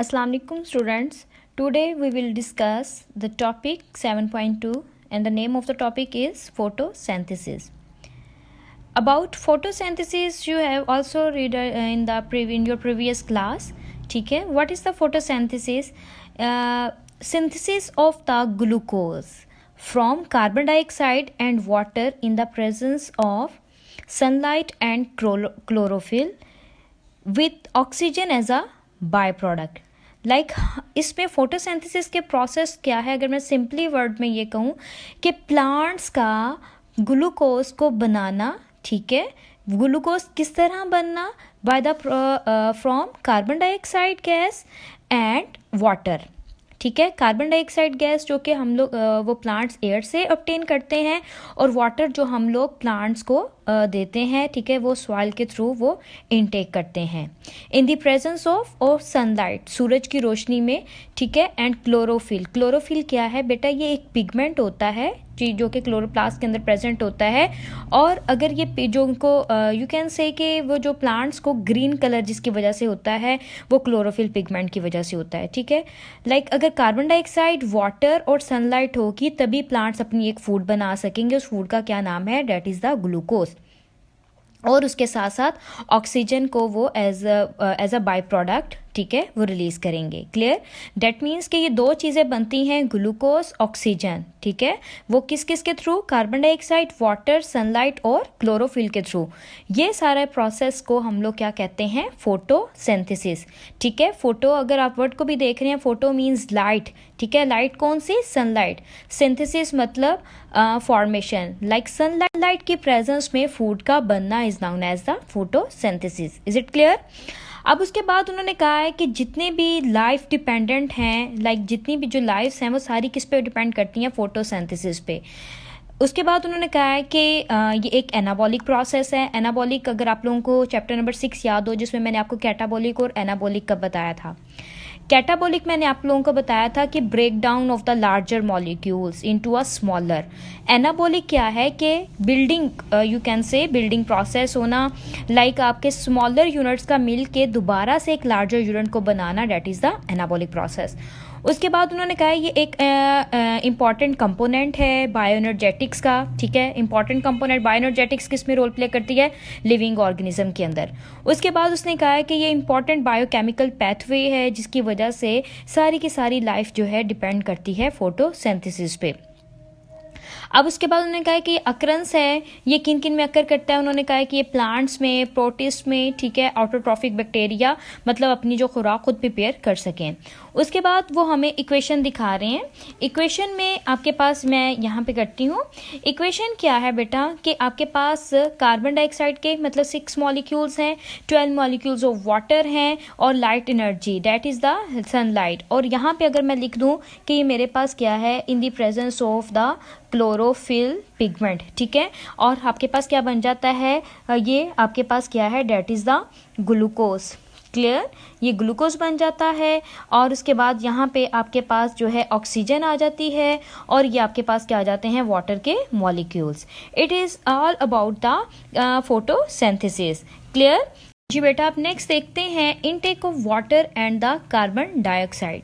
Assalamu alaikum students. Today we will discuss the topic 7.2 and the name of the topic is photosynthesis. About photosynthesis you have also read in your previous class. ठीक है, what is the photosynthesis? Synthesis of the glucose from carbon dioxide and water in the presence of sunlight and chlorophyll with oxygen as a by product. इसमें photosynthesis के process क्या है, अगर मैं simply word में ये कहूँ कि प्लांट्स का ग्लूकोज को बनाना. ठीक है, ग्लूकोज किस तरह बनना? By the from carbon dioxide gas and water. ठीक है, कार्बन डाइऑक्साइड गैस जो कि हम लोग वो प्लांट्स एयर से ऑब्टेन करते हैं और वाटर जो हम लोग प्लांट्स को देते हैं. ठीक है, वो सॉइल के थ्रू वो इनटेक करते हैं in the presence of sunlight, सूरज की रोशनी में. ठीक है, एंड क्लोरोफिल. क्लोरोफिल क्या है बेटा? ये एक पिगमेंट होता है जो कि क्लोरोप्लास्ट के अंदर प्रेजेंट होता है. और अगर ये जो उनको यू कैन से कि वो जो प्लांट्स को ग्रीन कलर जिसकी वजह से होता है वो क्लोरोफिल पिगमेंट की वजह से होता है. ठीक है, अगर कार्बन डाइऑक्साइड, वाटर और सनलाइट होगी तभी प्लांट्स अपनी एक फूड बना सकेंगे. उस फूड का क्या नाम है? Date is the glucose. और उसके साथ साथ ऑक्सीजन को वो एज अ बाय प्रोडक्ट, ठीक है, वो रिलीज करेंगे. क्लियर? डेट मीन्स कि ये दो चीज़ें बनती हैं, ग्लूकोज, ऑक्सीजन. ठीक है, वो किस किस के through? Carbon dioxide, water, sunlight और क्लोरोफिल के थ्रू. ये सारे प्रोसेस को हम लोग क्या कहते हैं? फोटोसिंथेसिस. ठीक है, फोटो अगर आप वर्ड को भी देख रहे हैं, फोटो मीन्स लाइट. ठीक है, लाइट कौन सी? सनलाइट. सिंथेसिस मतलब फॉर्मेशन. सनलाइट की प्रेजेंस में फूड का बनना is known as the photosynthesis. Is it clear? अब उसके बाद उन्होंने कहा है कि जितने भी लाइफ डिपेंडेंट हैं, जितनी भी जो लाइफ्स हैं वो सारी किस पे डिपेंड करती हैं? फोटोसिंथेसिस पे. उसके बाद उन्होंने कहा है कि ये एक एनाबॉलिक प्रोसेस है. एनाबॉलिक अगर आप लोगों को चैप्टर नंबर 6 याद हो, जिसमें मैंने आपको कैटाबॉलिक और एनाबॉलिक का बताया था. कैटाबॉलिक मैंने आप लोगों को बताया था कि break down of the larger molecules into a smaller. Anabolic क्या है कि building, you can say building process होना, आपके स्मॉलर यूनिट्स का मिल के दोबारा से एक लार्जर यूनिट को बनाना. That is the anabolic process. उसके बाद उन्होंने कहा ये एक इम्पॉर्टेंट कंपोनेंट है बायोएनर्जेटिक्स का. ठीक है, इंपॉर्टेंट कंपोनेंट बायोएनर्जेटिक्स किस में रोल प्ले करती है? लिविंग ऑर्गेनिज्म के अंदर. उसके बाद उसने कहा है कि ये इंपॉर्टेंट बायोकेमिकल पैथवे है जिसकी वजह से सारी की सारी लाइफ जो है डिपेंड करती है फोटोसिंथेसिस पे. अब उसके बाद उन्होंने कहा कि ये अक्रंस है, ये किन किन में अकर करता है? उन्होंने कहा कि ये प्लांट्स में, प्रोटिस्ट में. ठीक है, ऑटोट्रॉफिक बैक्टीरिया, मतलब अपनी जो खुराक खुद प्रिपेयर कर सकें. उसके बाद वो हमें इक्वेशन दिखा रहे हैं. इक्वेशन में आपके पास मैं यहाँ पे करती हूँ. इक्वेशन क्या है बेटा कि आपके पास कार्बन डाइऑक्साइड के मतलब 6 मॉलिक्यूल्स हैं, 12 मॉलिक्यूल्स ऑफ वाटर हैं और light energy, date is the sunlight. और यहाँ पे अगर मैं लिख दूँ कि ये मेरे पास क्या है? इन the presence of the chlorophyll pigment. ठीक है, और आपके पास क्या बन जाता है? ये आपके पास क्या है? Date is the glucose. Clear? ये ग्लूकोज बन जाता है. और उसके बाद यहाँ पे आपके पास जो है ऑक्सीजन आ जाती है और ये आपके पास क्या आ जाते हैं? वाटर के molecules. It is all about the photosynthesis. Clear जी बेटा? आप नेक्स्ट देखते हैं intake of water and the carbon dioxide.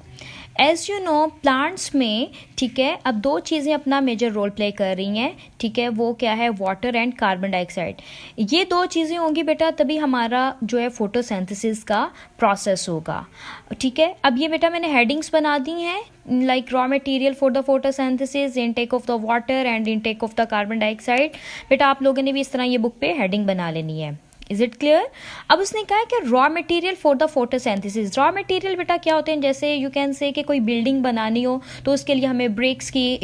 As you know plants में, ठीक है, अब दो चीज़ें अपना मेजर रोल प्ले कर रही हैं. ठीक है, वो क्या है? Water and carbon dioxide. ये दो चीज़ें होंगी बेटा तभी हमारा जो है फोटोसिंथेसिस का प्रोसेस होगा. ठीक है, अब ये बेटा मैंने हेडिंग्स बना दी हैं, raw material for the photosynthesis, intake of the water and intake of the carbon dioxide. बेटा आप लोगों ने भी इस तरह ये बुक पे हेडिंग बना लेनी है. Is it clear? अब उसने कहा कि raw material for the photosynthesis. Raw material बेटा क्या होते हैं? जैसे यू कैन से कि कोई बिल्डिंग बनानी हो तो उसके लिए हमें ब्रिक्स की,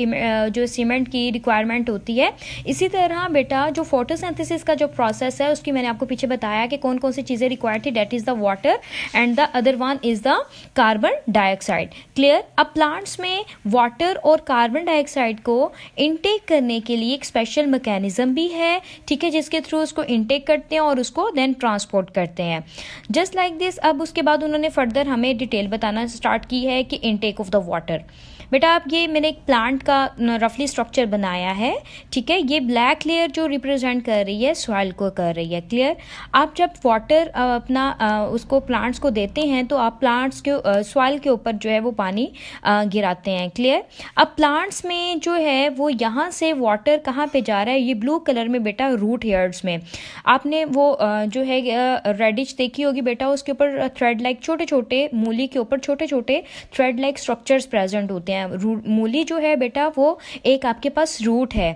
जो सीमेंट की रिक्वायरमेंट होती है. इसी तरह बेटा जो फोटोसिंथेसिस का जो प्रोसेस है उसकी मैंने आपको पीछे बताया कि कौन कौन सी चीज़ें रिक्वायर्ड थी. Date is the water and the other one is the carbon dioxide. Clear? अब प्लांट्स में वाटर और कार्बन डाइऑक्साइड को इनटेक करने के लिए एक स्पेशल मैकेनिज्म भी है. ठीक है, जिसके थ्रू उसको इनटेक करते हैं और उसको उसको देन ट्रांसपोर्ट करते हैं। Just like this. अब उसके बाद उन्होंने फर्दर हमें डिटेल बताना स्टार्ट की है कि इनटेक ऑफ द वाटर। बेटा आप ये मैंने एक प्लांट का रफली स्ट्रक्चर बनाया है, ठीक है। ये ब्लैक लेयर जो रिप्रेजेंट कर रही है सॉइल को कर रही है, क्लियर। आप जब वाटर अपना उसको प्लांट्स को देते हैं तो आप प्लांट्स के सॉइल के ऊपर जो है वो पानी गिराते हैं, क्लियर। अब प्लांट्स में जो है वो यहाँ से वाटर कहाँ पे जा रहा है, ये ब्लू कलर में बेटा रूट हेयर्स में। आपने वो जो है रेडिश देखी होगी बेटा, उसके ऊपर थ्रेड लाइक छोटे छोटे, मूली के ऊपर छोटे छोटे थ्रेड लाइक स्ट्रक्चर्स प्रेजेंट होते हैं। मूली जो है बेटा वो एक आपके पास रूट है,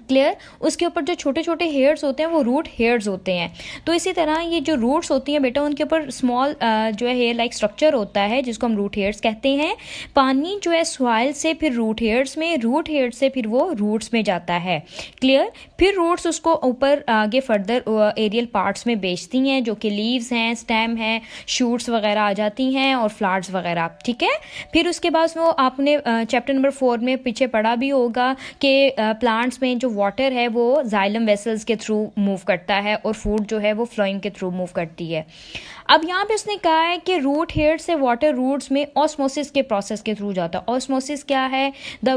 क्लियर। उसके ऊपर जो छोटे छोटे हेयर्स होते हैं वो रूट हेयर्स होते हैं। तो इसी तरह ये जो रूट्स होती हैं बेटा उनके ऊपर स्मॉल जो है हेयर लाइक स्ट्रक्चर होता है जिसको हम रूट हेयर्स कहते हैं। पानी जो है सॉइल से फिर रूट हेयर्स में, रूट हेयर्स से फिर वो रूट्स में जाता है, क्लियर। फिर रूट्स उसको ऊपर आगे फर्दर एरियल पार्ट्स में बेचती हैं जो कि लीव्स हैं, स्टेम है, शूट्स वगैरह आ जाती हैं और फ्लावर्स वगैरह, ठीक है। फिर उसके बाद वो आपने चैप्टर नंबर 4 में पीछे पढ़ा भी होगा कि प्लांट्स में जो वाटर है वो जाइलम वेसल्स के थ्रू मूव करता है और फूड जो है वो फ्लोइंग के थ्रू मूव करती है। अब यहाँ पे उसने कहा है कि रूट हेयर से वाटर रूट्स में ऑस्मोसिस के प्रोसेस के थ्रू जाता है। ऑस्मोसिस क्या है? The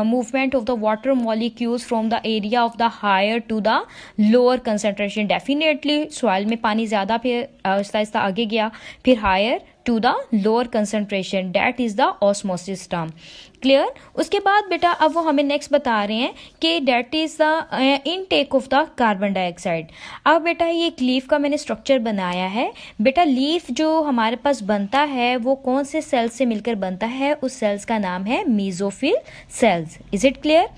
movement of the water molecules from the area of the higher to the lower concentration. Definitely soil में पानी ज़्यादा, फिर आहिस्ता आहिस्ता आगे गया, फिर higher to the lower concentration, that is the osmosis term, clear. उसके बाद बेटा अब वो हमें नेक्स्ट बता रहे हैं कि that is the intake of the carbon dioxide. अब बेटा ये एक लीफ का मैंने स्ट्रक्चर बनाया है। बेटा लीफ जो हमारे पास बनता है वो कौन से सेल्स से मिलकर बनता है? उस सेल्स का नाम है mesophyll cells. Is it clear?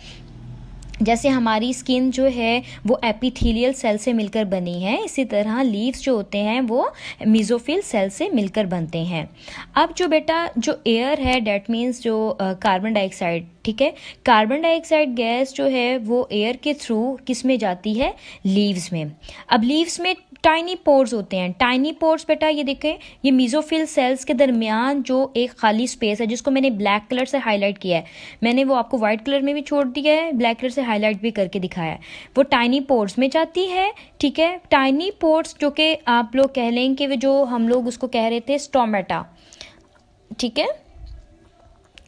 जैसे हमारी स्किन जो है वो एपिथेलियल सेल से मिलकर बनी है, इसी तरह लीव्स जो होते हैं वो मेसोफिल सेल से मिलकर बनते हैं। अब जो बेटा जो एयर है डेट मीन्स जो कार्बन डाइऑक्साइड, ठीक है। कार्बन डाइऑक्साइड गैस जो है वो एयर के थ्रू किस में जाती है? लीव्स में। अब लीव्स में टाइनी पोर्स होते हैं। टाइनी पोर्स बेटा ये देखें, ये मेसोफिल सेल्स के दरमियान जो एक खाली स्पेस है जिसको मैंने ब्लैक कलर से हाईलाइट किया है, मैंने वो आपको व्हाइट कलर में भी छोड़ दिया है, ब्लैक कलर से हाईलाइट भी करके दिखाया है, वो टाइनी पोर्स में जाती है, ठीक है। टाइनी पोर्स जो कि आप लोग कह लें कि जो हम लोग उसको कह रहे थे स्टोमेटा, ठीक है,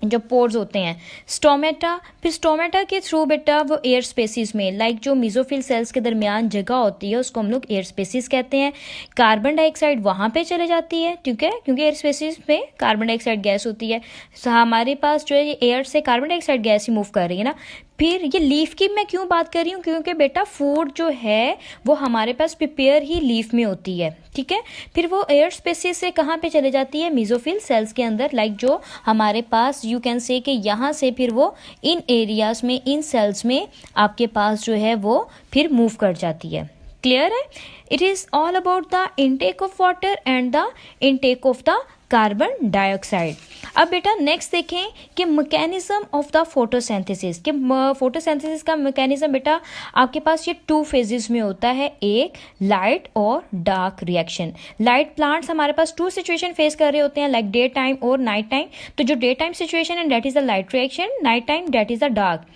जो पोर्स होते हैं स्टोमेटा। फिर स्टोमेटा के थ्रू बेटा वो एयर स्पेसिस में लाइक जो मेसोफिल सेल्स के दरमियान जगह होती है उसको हम लोग एयर स्पेसिस कहते हैं। कार्बन डाइऑक्साइड वहाँ पे चले जाती है, ठीक है, क्योंकि एयर स्पेसिस में कार्बन डाइऑक्साइड गैस होती है। हमारे पास जो है ये एयर से कार्बन डाइऑक्साइड गैस ही मूव कर रही है ना। फिर ये लीफ की मैं क्यों बात कर रही हूँ? क्योंकि बेटा फूड जो है वो हमारे पास प्रिपेयर ही लीफ में होती है, ठीक है। फिर वो एयर स्पेसिस से कहाँ पे चले जाती है? मेसोफिल सेल्स के अंदर, लाइक जो हमारे पास यू कैन से कि यहाँ से फिर वो इन एरियाज में, इन सेल्स में आपके पास जो है वो फिर मूव कर जाती है, क्लियर है। It is all about the intake of water and the intake of the carbon dioxide. अब बेटा नेक्स्ट देखें कि मैकेनिज्म ऑफ द फोटोसिंथेसिस, कि फोटोसिंथेसिस का मैकेनिज्म बेटा आपके पास ये 2 फेजेस में होता है, एक लाइट और डार्क रिएक्शन। लाइट प्लांट्स हमारे पास 2 सिचुएशन फेस कर रहे होते हैं, लाइक डे टाइम और नाइट टाइम। तो जो डे टाइम सिचुएशन है that is the light reaction, night time that is the dark.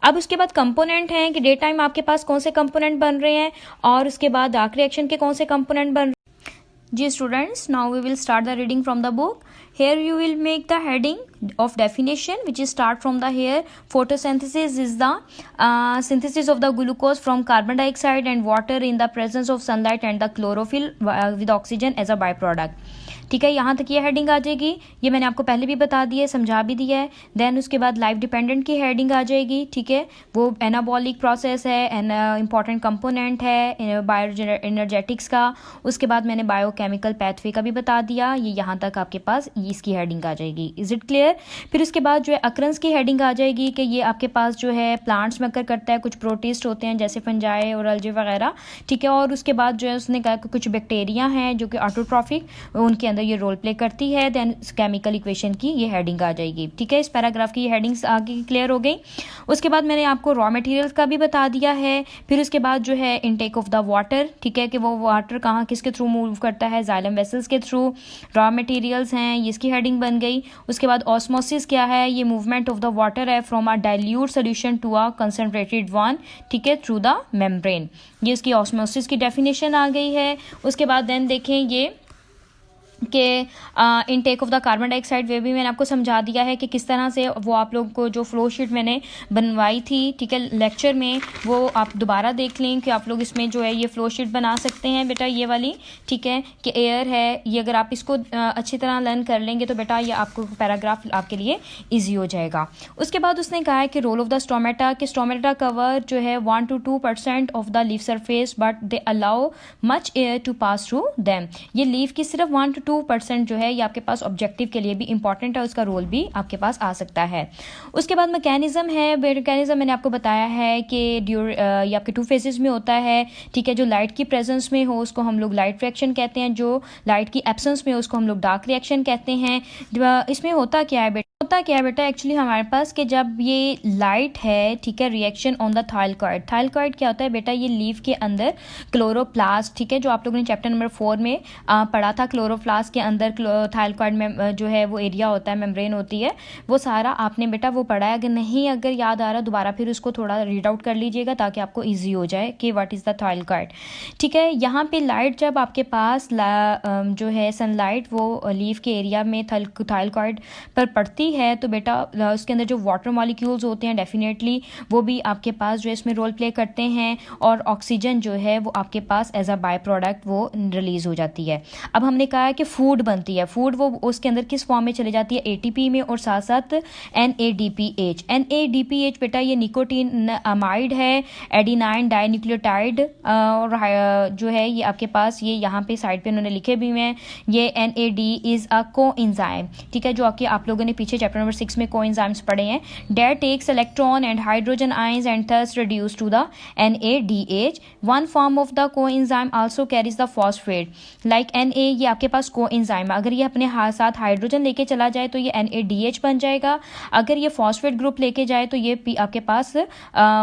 अब उसके बाद कंपोनेंट हैं कि डे टाइम आपके पास कौन से कंपोनेंट बन रहे हैं और उसके बाद डार्क रिएक्शन के कौन से कंपोनेंट बन रहे हैं। जी students, now we will start the reading from the book. Here you will make the heading of definition which is start from the here. Photosynthesis is the synthesis of the glucose from carbon dioxide and water in the presence of sunlight and the chlorophyll with oxygen as a byproduct. ठीक है, यहाँ तक ये heading आ जाएगी। ये मैंने आपको पहले भी बता दिया है, समझा भी दिया है। देन उसके बाद लाइफ डिपेंडेंट की हेडिंग आ जाएगी, ठीक है, वो एनाबॉलिक प्रोसेस है, एन इंपॉर्टेंट कंपोनेंट है बायो एनर्जेटिक्स का। उसके बाद मैंने बायोकेमिकल पैथवे का भी बता दिया। ये यहाँ तक आपके पास इसकी हेडिंग आ जाएगी। Is it clear? फिर उसके बाद जो है अक्रंस की हेडिंग आ जाएगी कि ये आपके पास जो है प्लांट्स में अकर करता है, कुछ प्रोटिस्ट होते हैं जैसे फंजाई और अल्जे वगैरह, ठीक है। और उसके बाद जो है उसने कहा कि कुछ बैक्टीरिया हैं जो कि ऑटोट्रॉफिक, उनके ये रोल प्ले करती है। देन केमिकल इक्वेशन की ये हेडिंग आ जाएगी, ठीक है। इस पैराग्राफ की ये हेडिंग्स आगे क्लियर हो गई। उसके बाद मैंने आपको रॉ मटेरियल्स का भी बता दिया है। फिर उसके बाद जो है इनटेक ऑफ द वाटर, ठीक है, कि वो वाटर कहाँ किसके थ्रू मूव करता है जाइलम वेसल्स के थ्रू। रॉ मटेरियल्स हैं, ये इसकी हेडिंग बन गई। उसके बाद ऑस्मोसिस क्या है, ये मूवमेंट ऑफ द वाटर है from a dilute solution to a concentrated one, ठीक है, थ्रू द मेम्ब्रेन। ये इसकी ऑस्मोसिस की डेफिनेशन आ गई है। उसके बाद देन देखें ये कि intake of the carbon dioxide, वे भी मैंने आपको समझा दिया है कि किस तरह से वो आप लोगों को जो फ्लो शीट मैंने बनवाई थी, ठीक है, लेक्चर में, वो आप दोबारा देख लें कि आप लोग इसमें जो है ये फ्लो शीट बना सकते हैं बेटा, ये वाली, ठीक है, कि एयर है ये, अगर आप इसको अच्छी तरह लर्न कर लेंगे तो बेटा ये आपको पैराग्राफ आपके लिए ईजी हो जाएगा। उसके बाद उसने कहा है कि रोल ऑफ द स्टोमेटा, कि स्टोमेटा कवर जो है 1 to 2% of the leaf surface but they allow much air to pass through them. ये लीफ की सिर्फ 1 to 2% जो है ये आपके पास ऑब्जेक्टिव के लिए भी इंपॉर्टेंट है, उसका रोल भी आपके पास आ सकता है। उसके बाद मैकेनिज्म है, मैकेनिज्म मैंने आपको बताया है कि ये आपके 2 फेजेस में होता है, ठीक है, जो लाइट की प्रेजेंस में हो उसको हम लोग लाइट रिएक्शन कहते हैं, जो लाइट की एब्सेंस में हो उसको हम लोग डार्क रिएक्शन कहते हैं। इसमें होता क्या है बेटा, एक्चुअली हमारे पास कि जब ये लाइट है, ठीक है, रिएक्शन ऑन द थाइलकॉइड, थाइलकॉइड क्या होता है बेटा, ये लीफ के अंदर क्लोरोप्लास्ट, ठीक है, जो आप लोगों ने चैप्टर नंबर 4 में पढ़ा था, क्लोरोप्लास्ट के अंदर थाइलकॉइड में जो है वो एरिया होता है, मेम्ब्रेन होती है, वो सारा आपने बेटा वो पढ़ा है। अगर नहीं, अगर याद आ रहा दोबारा फिर उसको थोड़ा रीड आउट कर लीजिएगा ताकि आपको ईजी हो जाए कि व्हाट इज़ द थाइलकॉइड, ठीक है। यहाँ पे लाइट जब आपके पास जो है सनलाइट वो लीफ के एरिया में थाइलकॉइड पर पड़ती है तो बेटा उसके अंदर जो वाटर मॉलिक्यूल्स होते हैं डेफिनेटली वो भी आपके पास जो इसमें रोल प्ले करते हैं, और ऑक्सीजन जो है वो आपके पास एज अ बाय प्रोडक्ट वो रिलीज हो जाती है। अब हमने कहा है कि फूड बनती है, फूड वो उसके अंदर किस फॉर्म में चली जाती है, एटीपी में, और साथ साथ NADPH। NADPH बेटा ये निकोटीन अमाइड है, एडिनाइन डाइन्यूक्लियोटाइड, और जो है ये आपके पास ये यहाँ पे साइड पे उन्होंने लिखे भी हैं, ये NAD इज अ कोएंजाइम, ठीक है, जो आप लोगों ने पीछे चैप्टर नंबर 6 में कोएंजाइम्स पढ़े हैं, that takes electron and hydrogen ions and thus reduce to the NADH। One form of the coenzyme also carries the phosphate like Na, ये आपके पास कोएंजाइम, अगर ये अपने साथ हाइड्रोजन लेके चला जाए तो ये NADH बन जाएगा, अगर ये फॉस्फेट ग्रुप लेके जाए तो ये आपके पास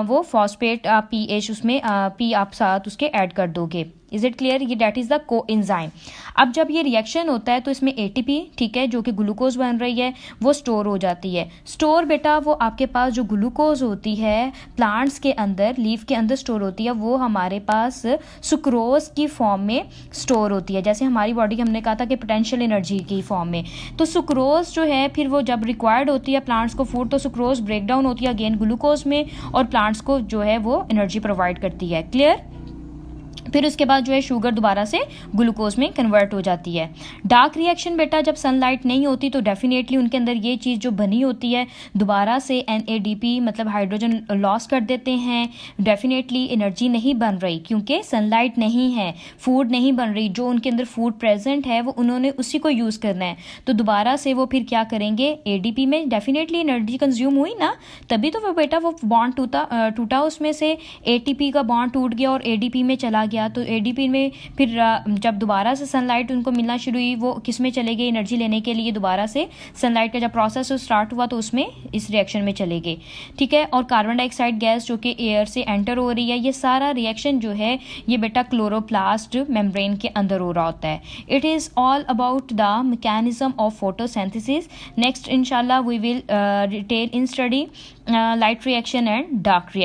वो फॉस्फेट PH उसमें P आप साथ उसके ऐड कर दोगे। इज इट क्लियर, ये डेट इज द कोएंजाइम। अब जब ये रिएक्शन होता है तो इसमें ATP, ठीक है, जो कि ग्लूकोज बन रही है, वो स्टोर हो जाती है। स्टोर बेटा वो आपके पास जो ग्लूकोज होती है प्लांट्स के अंदर, लीफ के अंदर स्टोर होती है, वो हमारे पास सुक्रोज की फॉर्म में स्टोर होती है, जैसे हमारी बॉडी हमने कहा था कि पोटेंशियल एनर्जी की फॉर्म में। तो सुक्रोज जो है फिर वो जब रिक्वायर्ड होती है प्लांट्स को फूड, तो सुक्रोज ब्रेक डाउन होती है अगेन ग्लूकोज में, और प्लांट्स को जो है वो एनर्जी प्रोवाइड करती है। क्लियर, फिर उसके बाद जो है शुगर दोबारा से ग्लूकोज में कन्वर्ट हो जाती है। डार्क रिएक्शन बेटा जब सनलाइट नहीं होती तो डेफिनेटली उनके अंदर ये चीज़ जो बनी होती है दोबारा से NADP मतलब हाइड्रोजन लॉस कर देते हैं, डेफिनेटली एनर्जी नहीं बन रही क्योंकि सनलाइट नहीं है, फूड नहीं बन रही, जो उनके अंदर फूड प्रेजेंट है वो उन्होंने उसी को यूज़ करना है, तो दोबारा से वो फिर क्या करेंगे, ADP में डेफिनेटली एनर्जी कंज्यूम हुई ना, तभी तो वो बेटा वो बॉन्ड टूटा उसमें से ATP का बॉन्ड टूट गया और ADP में चला गया, तो ADP में फिर जब दोबारा से सनलाइट उनको मिलना शुरू हुई वो किस में चले गए, एनर्जी लेने के लिए दोबारा से सनलाइट का जब प्रोसेस स्टार्ट हुआ तो उसमें इस रिएक्शन में चले गए, ठीक है। और कार्बन डाइऑक्साइड गैस जो कि एयर से एंटर हो रही है, ये सारा रिएक्शन जो है ये बेटा क्लोरोप्लास्ट मेम्ब्रेन के अंदर हो रहा होता है। It is all about the mechanism of photosynthesis. Next इंशाल्लाह we will detail in study light reaction and dark reaction.